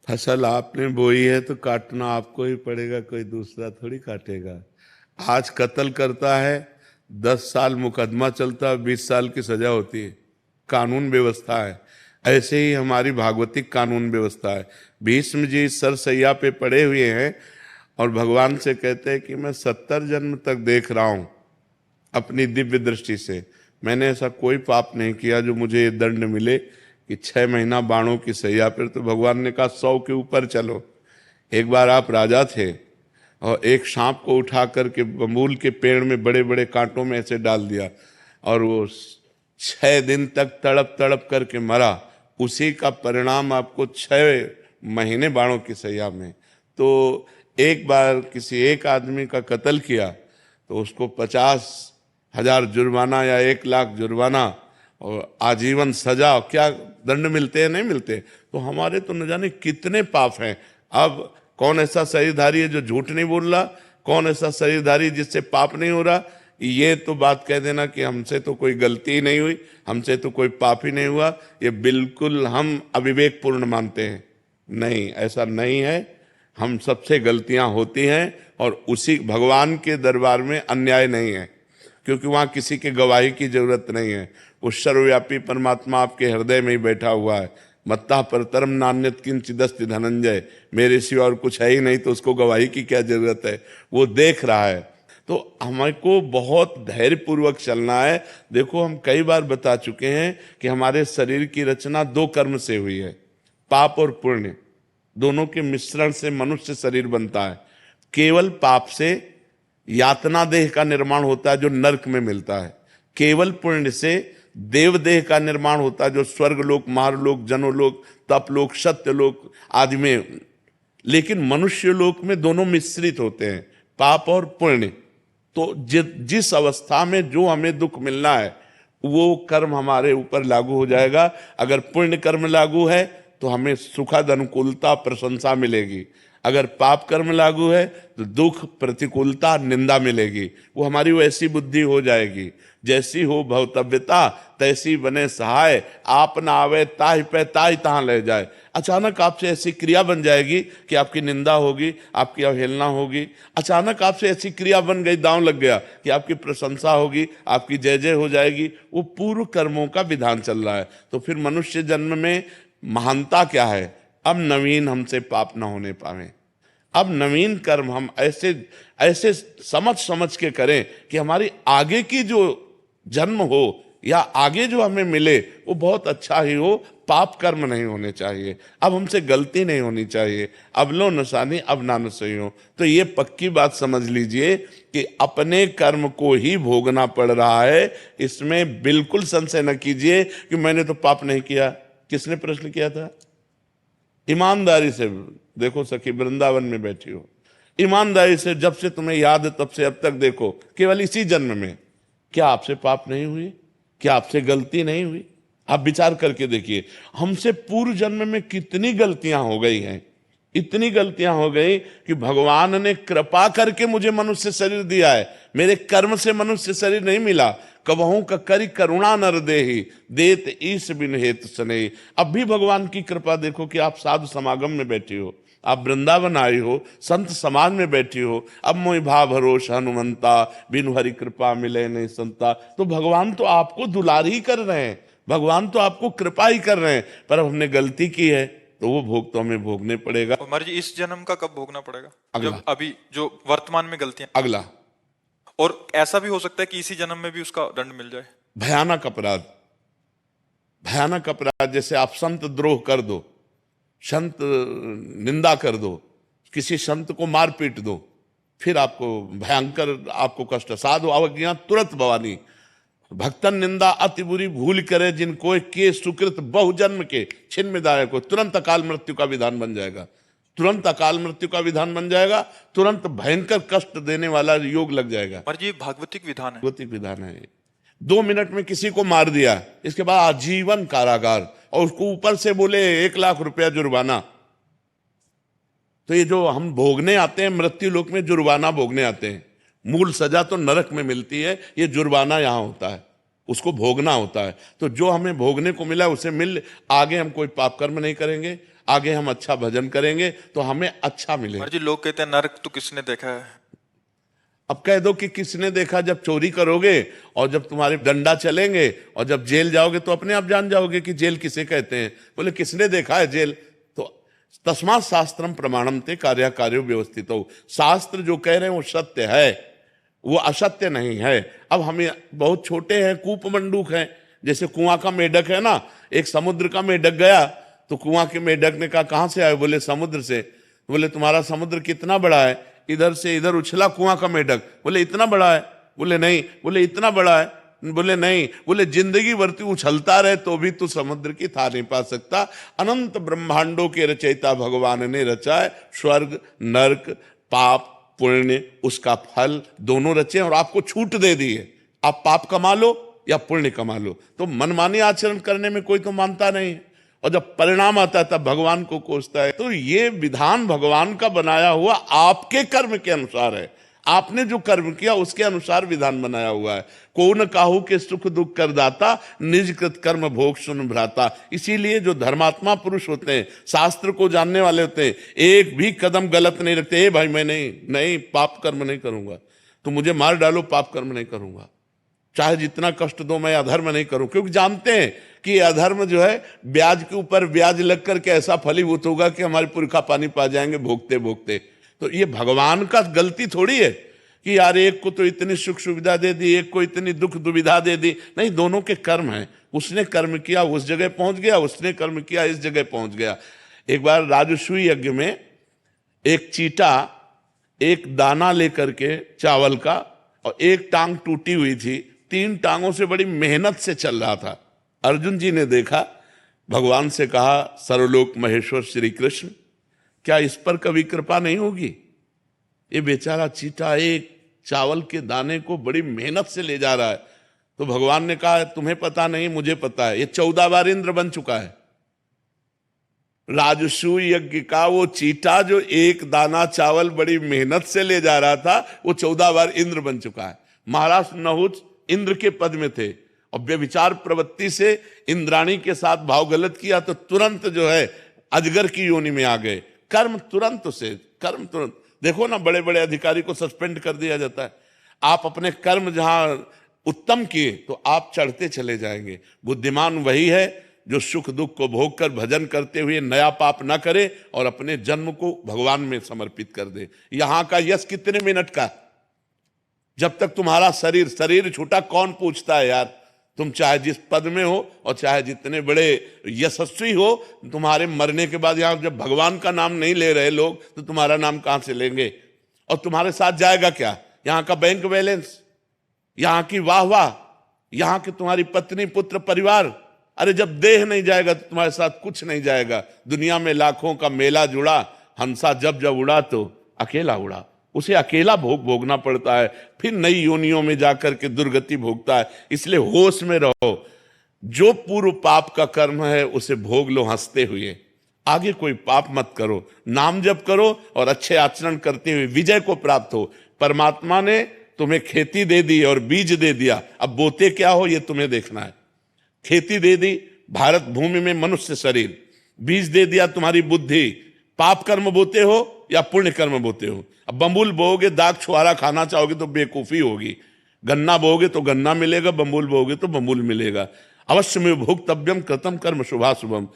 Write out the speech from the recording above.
फसल आपने बोई है तो काटना आपको ही पड़ेगा, कोई दूसरा थोड़ी काटेगा। आज कत्ल करता है, 10 साल मुकदमा चलता है, 20 साल की सजा होती है। कानून व्यवस्था है। ऐसे ही हमारी भागवतिक कानून व्यवस्था है। भीष्म जी सरसैया पे पड़े हुए हैं और भगवान से कहते हैं कि मैं 70 जन्म तक देख रहा हूं अपनी दिव्य दृष्टि से, मैंने ऐसा कोई पाप नहीं किया जो मुझे ये दंड मिले कि 6 महीना बाणों की सैया पर। तो भगवान ने कहा 100 के ऊपर चलो। एक बार आप राजा थे और एक सांप को उठा करके बबूल के पेड़ में बड़े बड़े कांटों में ऐसे डाल दिया और वो 6 दिन तक तड़प तड़प करके मरा। उसी का परिणाम आपको 6 महीने बाणों की सैया में। तो एक बार किसी एक आदमी का कत्ल किया तो उसको 50,000 जुर्माना या 1 लाख जुर्माना और आजीवन सजा, क्या दंड मिलते हैं? नहीं मिलते। तो हमारे तो न जाने कितने पाप हैं। अब कौन ऐसा शरीरधारी है जो झूठ नहीं बोल रहा? कौन ऐसा शरीरधारी जिससे पाप नहीं हो रहा? ये तो बात कह देना कि हमसे तो कोई गलती ही नहीं हुई, हमसे तो कोई पाप ही नहीं हुआ, ये बिल्कुल हम अविवेकपूर्ण मानते हैं। नहीं, ऐसा नहीं है। हम सबसे गलतियां होती हैं और उसी भगवान के दरबार में अन्याय नहीं है, क्योंकि वहां किसी के गवाही की जरूरत नहीं है। वो सर्वव्यापी परमात्मा आपके हृदय में ही बैठा हुआ है। मत्ता परतरम नान्यत किंचिदस्ति धनंजय, मेरे सिवा और कुछ है ही नहीं, तो उसको गवाही की क्या जरूरत है? वो देख रहा है। तो हमको बहुत धैर्यपूर्वक चलना है। देखो, हम कई बार बता चुके हैं कि हमारे शरीर की रचना 2 कर्म से हुई है, पाप और पुण्य। दोनों के मिश्रण से मनुष्य शरीर बनता है। केवल पाप से यातना देह का निर्माण होता है जो नरक में मिलता है। केवल पुण्य से देव देह का निर्माण होता है जो स्वर्गलोक, मारलोक, जनोलोक, तपलोक, सत्यलोक आदि में। लेकिन मनुष्य लोक में दोनों मिश्रित होते हैं, पाप और पुण्य। तो जिस अवस्था में जो हमें दुख मिलना है वो कर्म हमारे ऊपर लागू हो जाएगा। अगर पुण्य कर्म लागू है तो हमें सुखद अनुकूलता प्रशंसा मिलेगी। अगर पाप कर्म लागू है तो दुख, प्रतिकूलता, निंदा मिलेगी। वो हमारी वैसी बुद्धि हो जाएगी, जैसी हो भवतव्यता तैसी बने सहाय, आप ना आवे ताहि पे ताहि तहां ले जाए। अचानक आपसे ऐसी क्रिया बन जाएगी कि आपकी निंदा होगी, आपकी अवहेलना होगी। अचानक आपसे ऐसी क्रिया बन गई, दांव लग गया कि आपकी प्रशंसा होगी, आपकी जय जय हो जाएगी। वो पूर्व कर्मों का विधान चल रहा है। तो फिर मनुष्य जन्म में महानता क्या है? अब नवीन हमसे पाप ना होने पावे। अब नवीन कर्म हम ऐसे ऐसे समझ समझ के करें कि हमारी आगे की जो जन्म हो या आगे जो हमें मिले वो बहुत अच्छा ही हो। पाप कर्म नहीं होने चाहिए। अब हमसे गलती नहीं होनी चाहिए। अब लो नसानी अब ना सही हो। तो ये पक्की बात समझ लीजिए कि अपने कर्म को ही भोगना पड़ रहा है। इसमें बिल्कुल संशय न कीजिए कि मैंने तो पाप नहीं किया। किसने प्रश्न किया था? ईमानदारी से देखो सखी, वृंदावन में बैठी हो, ईमानदारी से जब से तुम्हें याद है तब से अब तक देखो, केवल इसी जन्म में क्या आपसे पाप नहीं हुई? क्या आपसे गलती नहीं हुई? आप विचार करके देखिए, हमसे पूर्व जन्म में कितनी गलतियां हो गई हैं। इतनी गलतियां हो गई कि भगवान ने कृपा करके मुझे मनुष्य शरीर दिया है। मेरे कर्म से मनुष्य शरीर नहीं मिला। कबहू का करी करुणा नर देहि, देत ईश बिन हेत स्नेह। अब भी भगवान की कृपा देखो कि आप साधु समागम में बैठी हो, आप वृंदावन आई हो, संत समाज में बैठी हो। अब मोहि भाव भरोस हनुमंता, बिनु हरि कृपा मिले नहीं संता। तो भगवान तो आपको दुलार ही कर रहे हैं, भगवान तो आपको कृपा ही कर रहे हैं। पर हमने गलती की है तो वो भोग तो हमें भोगने पड़ेगा। उमर जी, इस जन्म का कब भोगना पड़ेगा? अगला। जब अभी जो वर्तमान में गलतियां। अगला। और ऐसा भी हो सकता है कि इसी जन्म में भी उसका दंड मिल जाए। भयानक अपराध, भयानक अपराध। जैसे आप संत द्रोह कर दो, संत निंदा कर दो, किसी संत को मार पीट दो, फिर आपको भयंकर, आपको कष्ट। साधु अवज्ञा तुरंत भवानी, भक्तन निंदा अति बुरी भूल करे, जिनको के सुकृत बहुजन्म के छिन्न मिदाय को। तुरंत अकाल मृत्यु का विधान बन जाएगा, तुरंत अकाल मृत्यु का विधान बन जाएगा, तुरंत भयंकर कष्ट देने वाला योग लग जाएगा। पर ये भागवतिक विधान है। भागवतिक विधान है। 2 मिनट में किसी को मार दिया, इसके बाद आजीवन कारागार, और उसको ऊपर से बोले 1 लाख रुपया जुर्माना। तो ये जो हम भोगने आते हैं मृत्यु लोक में, जुर्माना भोगने आते हैं। मूल सजा तो नरक में मिलती है, ये जुर्माना यहां होता है, उसको भोगना होता है। तो जो हमें भोगने को मिला उसे मिल, आगे हम कोई पाप कर्म नहीं करेंगे। आगे हम अच्छा भजन करेंगे तो हमें अच्छा मिलेगा। महाराज जी, लोग कहते हैं नरक तो किसने देखा है? अब कह दो कि किसने देखा, जब चोरी करोगे और जब तुम्हारे डंडा चलेंगे और जब जेल जाओगे तो अपने आप जान जाओगे कि जेल किसे कहते हैं। बोले किसने देखा है जेल? तो तस्मात् शास्त्रम प्रमाणम ते कार्याकार्यो व्यवस्थित हो, शास्त्र जो कह रहे हैं वो सत्य है, वो असत्य नहीं है। अब हम बहुत छोटे हैं, कूप मंडूक हैं, जैसे कुआं का मेढक है ना, एक समुद्र का मेढक गया तो कुआं के मेढक ने कहा कहां से आए? बोले समुद्र से। बोले तुम्हारा समुद्र कितना बड़ा है? इधर से इधर उछला कुआं का मेढक। बोले इतना बड़ा है? बोले नहीं। बोले इतना बड़ा है? बोले नहीं। बोले जिंदगी भर तू उछलता रहे तो भी तू समुद्र की था नहीं पा सकता। अनंत ब्रह्मांडों के रचयिता भगवान ने रचा है, स्वर्ग नरक पाप पुण्य उसका फल दोनों रचे और आपको छूट दे दी है, आप पाप कमा लो या पुण्य कमा लो। तो मनमानी आचरण करने में कोई तो मानता नहीं है, और जब परिणाम आता है तब भगवान को कोसता है। तो ये विधान भगवान का बनाया हुआ आपके कर्म के अनुसार है, आपने जो कर्म किया उसके अनुसार विधान बनाया हुआ है। को न काहू के सुख दुख कर दाता, निज कृत कर्म भोग सुन भ्राता। इसीलिए जो धर्मात्मा पुरुष होते हैं, शास्त्र को जानने वाले होते हैं, एक भी कदम गलत नहीं रखते। भाई मैं नहीं पाप कर्म नहीं करूंगा, तो मुझे मार डालो पाप कर्म नहीं करूंगा, चाहे जितना कष्ट दो मैं अधर्म नहीं करूं, क्योंकि जानते हैं कि अधर्म जो है ब्याज के ऊपर ब्याज लग करके ऐसा फलीभूत होगा कि हमारे पुरखा पानी पा जाएंगे भोगते भोगते। तो ये भगवान का गलती थोड़ी है कि यार एक को तो इतनी सुख सुविधा दे दी, एक को इतनी दुख दुविधा दे दी। नहीं, दोनों के कर्म हैं। उसने कर्म किया उस जगह पहुंच गया, उसने कर्म किया इस जगह पहुंच गया। एक बार राजसूय यज्ञ में एक चीटा एक दाना लेकर के चावल का, और एक टांग टूटी हुई थी, 3 टांगों से बड़ी मेहनत से चल रहा था। अर्जुन जी ने देखा, भगवान से कहा सर्वलोक महेश्वर श्री कृष्ण, क्या इस पर कभी कृपा नहीं होगी? ये बेचारा चीटा एक चावल के दाने को बड़ी मेहनत से ले जा रहा है। तो भगवान ने कहा तुम्हें पता नहीं मुझे पता है, ये 14 बार इंद्र बन चुका है। राजसूय यज्ञ का वो चीटा जो एक दाना चावल बड़ी मेहनत से ले जा रहा था, वो 14 बार इंद्र बन चुका है। महाराज नहुष इंद्र के पद में थे और व्यभिचार प्रवृत्ति से इंद्राणी के साथ भाव गलत किया तो तुरंत जो है अजगर की योनि में आ गए। कर्म तुरंत देखो ना, बड़े बड़े अधिकारी को सस्पेंड कर दिया जाता है। आप अपने कर्म जहां उत्तम किए तो आप चढ़ते चले जाएंगे। बुद्धिमान वही है जो सुख दुख को भोग कर भजन करते हुए नया पाप ना करे और अपने जन्म को भगवान में समर्पित कर दे। यहां का यश कितने मिनट का? जब तक तुम्हारा शरीर छूटा कौन पूछता है यार? तुम चाहे जिस पद में हो और चाहे जितने बड़े यशस्वी हो, तुम्हारे मरने के बाद यहां जब भगवान का नाम नहीं ले रहे लोग तो तुम्हारा नाम कहां से लेंगे? और तुम्हारे साथ जाएगा क्या? यहां का बैंक बैलेंस, यहां की वाह, यहां की तुम्हारी पत्नी पुत्र परिवार। अरे जब देह नहीं जाएगा तो तुम्हारे साथ कुछ नहीं जाएगा। दुनिया में लाखों का मेला जुड़ा, हंसा जब उड़ा तो अकेला उड़ा। उसे अकेला भोगना पड़ता है, फिर नई योनियों में जाकर के दुर्गति भोगता है। इसलिए होश में रहो, जो पूर्व पाप का कर्म है उसे भोग लो हंसते हुए। आगे कोई पाप मत करो, नाम जप करो और अच्छे आचरण करते हुए विजय को प्राप्त हो। परमात्मा ने तुम्हें खेती दे दी और बीज दे दिया, अब बोते क्या हो ये तुम्हें देखना है। खेती दे दी भारत भूमि में मनुष्य शरीर, बीज दे दिया तुम्हारी बुद्धि। पाप कर्म बोते हो या पुण्य कर्म बोते हो? अब बम्बुल बोओगे, दाग छुआरा खाना चाहोगे तो बेकूफी होगी। गन्ना बोओगे तो गन्ना मिलेगा, बम्बुल बोओगे तो बम्बुल मिलेगा। अवश्य में भोक्तव्यम कृतम कर्म शुभाशुभम।